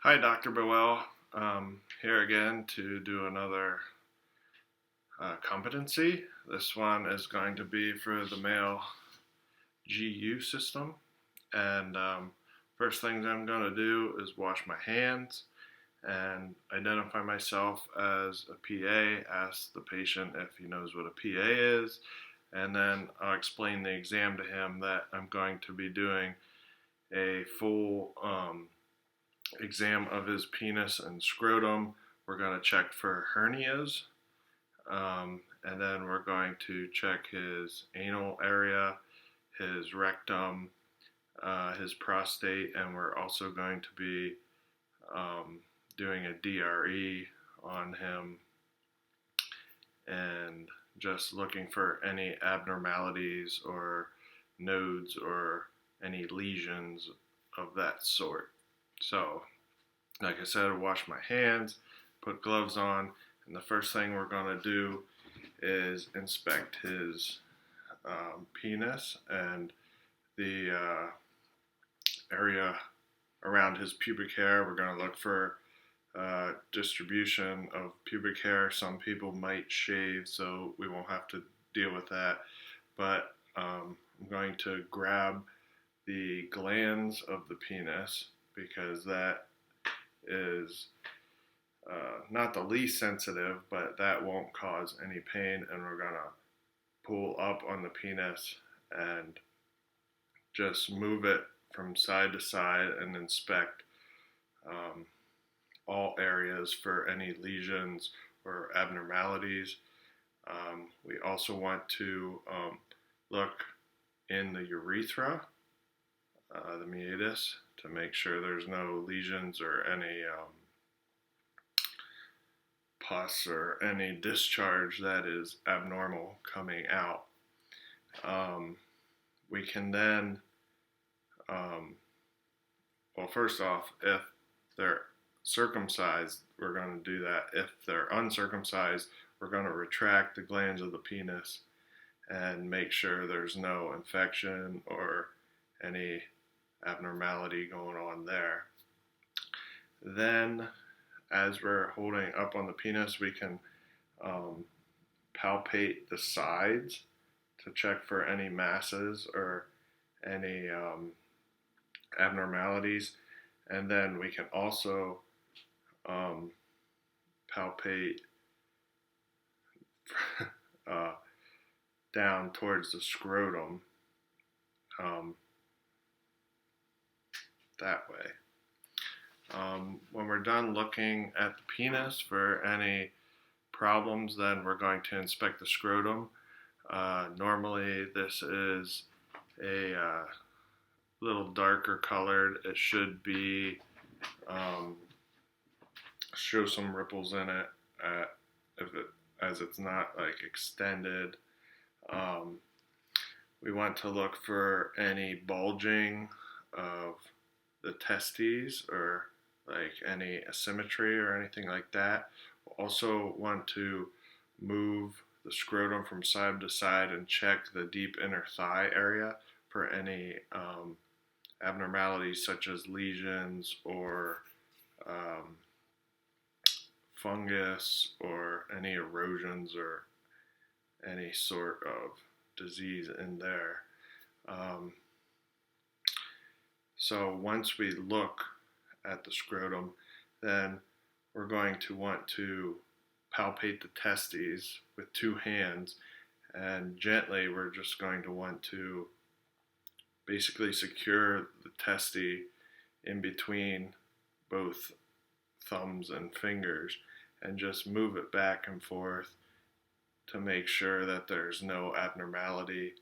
Hi, Dr. Boel. Here again to do another competency. This one is going to be for the male GU system. And first things I'm going to do is wash my hands and identify myself as a PA, ask the patient if he knows what a PA is, and then I'll explain the exam to him that I'm going to be doing a full exam of his penis and scrotum. We're going to check for hernias, and then we're going to check his anal area, his rectum, his prostate, and we're also going to be doing a DRE on him and just looking for any abnormalities or nodes or any lesions of that sort. So, like I said, wash my hands, put gloves on, and the first thing we're going to do is inspect his penis and the area around his pubic hair. We're going to look for distribution of pubic hair. Some people might shave, so we won't have to deal with that. But I'm going to grab the glands of the penis because that is not the least sensitive, but that won't cause any pain. And we're going to pull up on the penis and just move it from side to side and inspect all areas for any lesions or abnormalities. We also want to look in the urethra, the meatus, to make sure there's no lesions or any pus or any discharge that is abnormal coming out. We can then, well, first off, if they're circumcised, we're going to do that. If they're uncircumcised, we're going to retract the glands of the penis and make sure there's no infection or any abnormality going on there. Then, as we're holding up on the penis, we can palpate the sides to check for any masses or any abnormalities. And then we can also palpate down towards the scrotum that way. When we're done looking at the penis for any problems, then we're going to inspect the scrotum. Normally this is a little darker colored. It should be show some ripples in it, as it's not like extended. We want to look for any bulging of the testes or like any asymmetry or anything like that. We'll also want to move the scrotum from side to side and check the deep inner thigh area for any abnormalities such as lesions or fungus or any erosions or any sort of disease in there. So once we look at the scrotum, then we're going to want to palpate the testes with two hands, and gently we're just going to want to basically secure the testes in between both thumbs and fingers and just move it back and forth to make sure that there's no abnormality.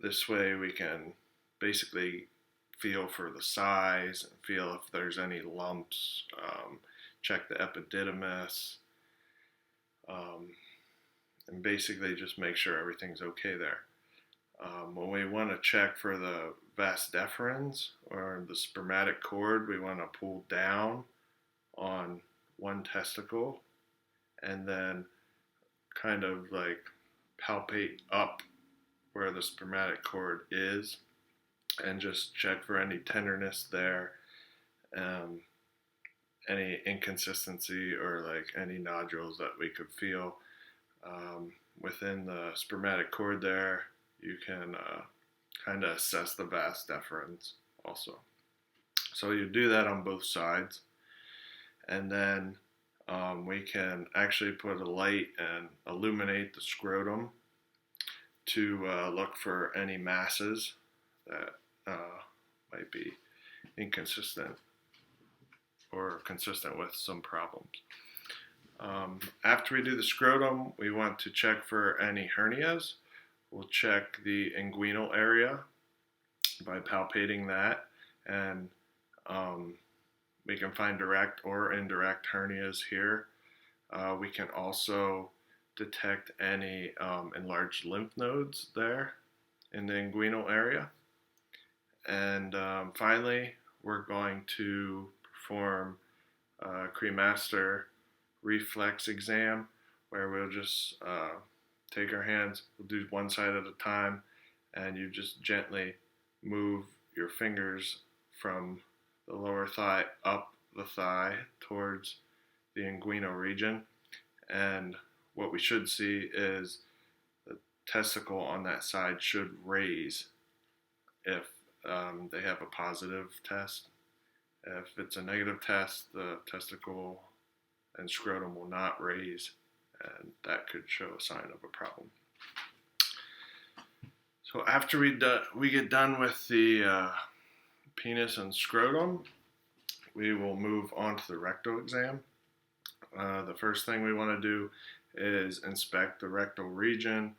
This way we can basically feel for the size and feel if there's any lumps, check the epididymis, and basically just make sure everything's okay there. When we want to check for the vas deferens or the spermatic cord, we want to pull down on one testicle and then kind of like palpate up where the spermatic cord is and just check for any tenderness there, um, any inconsistency, or like any nodules that we could feel within the spermatic cord there. You can kind of assess the vas deferens also. So you do that on both sides, and then we can actually put a light and illuminate the scrotum to look for any masses that might be inconsistent or consistent with some problems. After we do the scrotum, we want to check for any hernias. We'll check the inguinal area by palpating that, and we can find direct or indirect hernias here. We can also detect any enlarged lymph nodes there in the inguinal area. And finally, we're going to perform a cremaster reflex exam, where we'll just take our hands, we'll do one side at a time, and you just gently move your fingers from the lower thigh up the thigh towards the inguinal region. And what we should see is the testicle on that side should raise if they have a positive test. If it's a negative test, the testicle and scrotum will not raise, and that could show a sign of a problem. So after we get done with the penis and scrotum, we will move on to the rectal exam. The first thing we want to do is inspect the rectal region,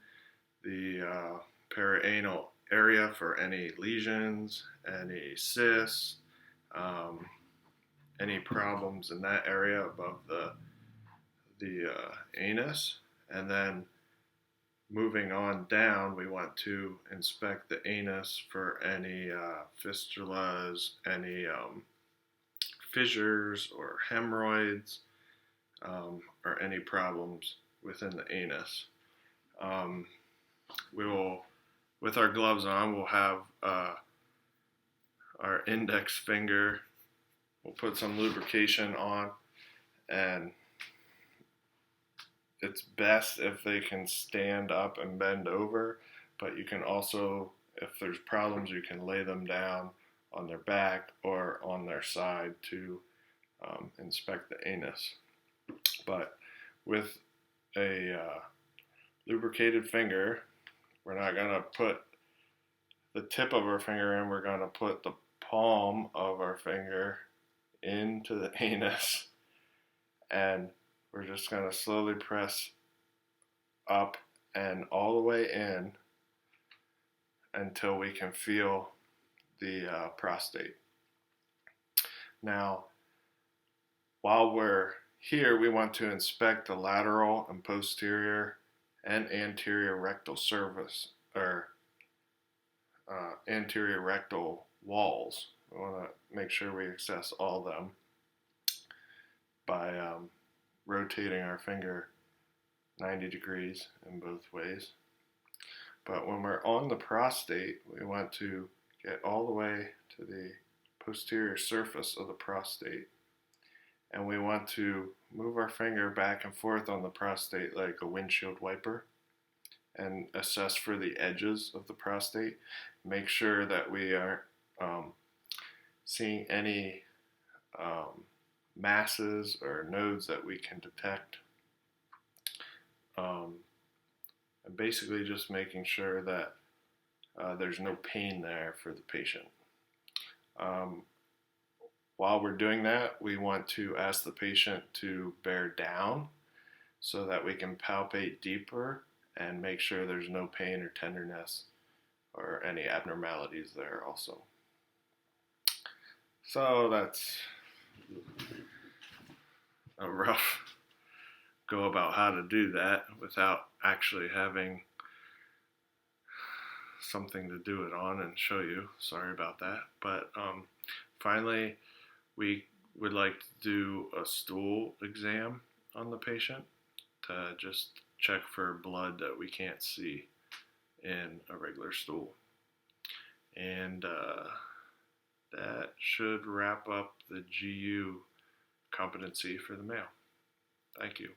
the perianal area for any lesions, any cysts, any problems in that area above the anus. And then moving on down, we want to inspect the anus for any fistulas, any fissures or hemorrhoids, or any problems within the anus. We will, with our gloves on, we'll have our index finger, we'll put some lubrication on, and it's best if they can stand up and bend over, but you can also, if there's problems, you can lay them down on their back or on their side to inspect the anus. But with a lubricated finger, we're not going to put the tip of our finger in, we're going to put the palm of our finger into the anus, and we're just going to slowly press up and all the way in until we can feel the prostate. Now, while we're here, we want to inspect the lateral and posterior and anterior rectal surface, or anterior rectal walls. We want to make sure we access all of them by rotating our finger 90 degrees in both ways. But when we're on the prostate, we want to get all the way to the posterior surface of the prostate, and we want to move our finger back and forth on the prostate like a windshield wiper and assess for the edges of the prostate. Make sure that we aren't seeing any masses or nodes that we can detect. And basically just making sure that there's no pain there for the patient. While we're doing that, we want to ask the patient to bear down so that we can palpate deeper and make sure there's no pain or tenderness or any abnormalities there also. So that's a rough go about how to do that without actually having something to do it on and show you. Sorry about that. But finally, we would like to do a stool exam on the patient to just check for blood that we can't see in a regular stool. And that should wrap up the GU competency for the male. Thank you.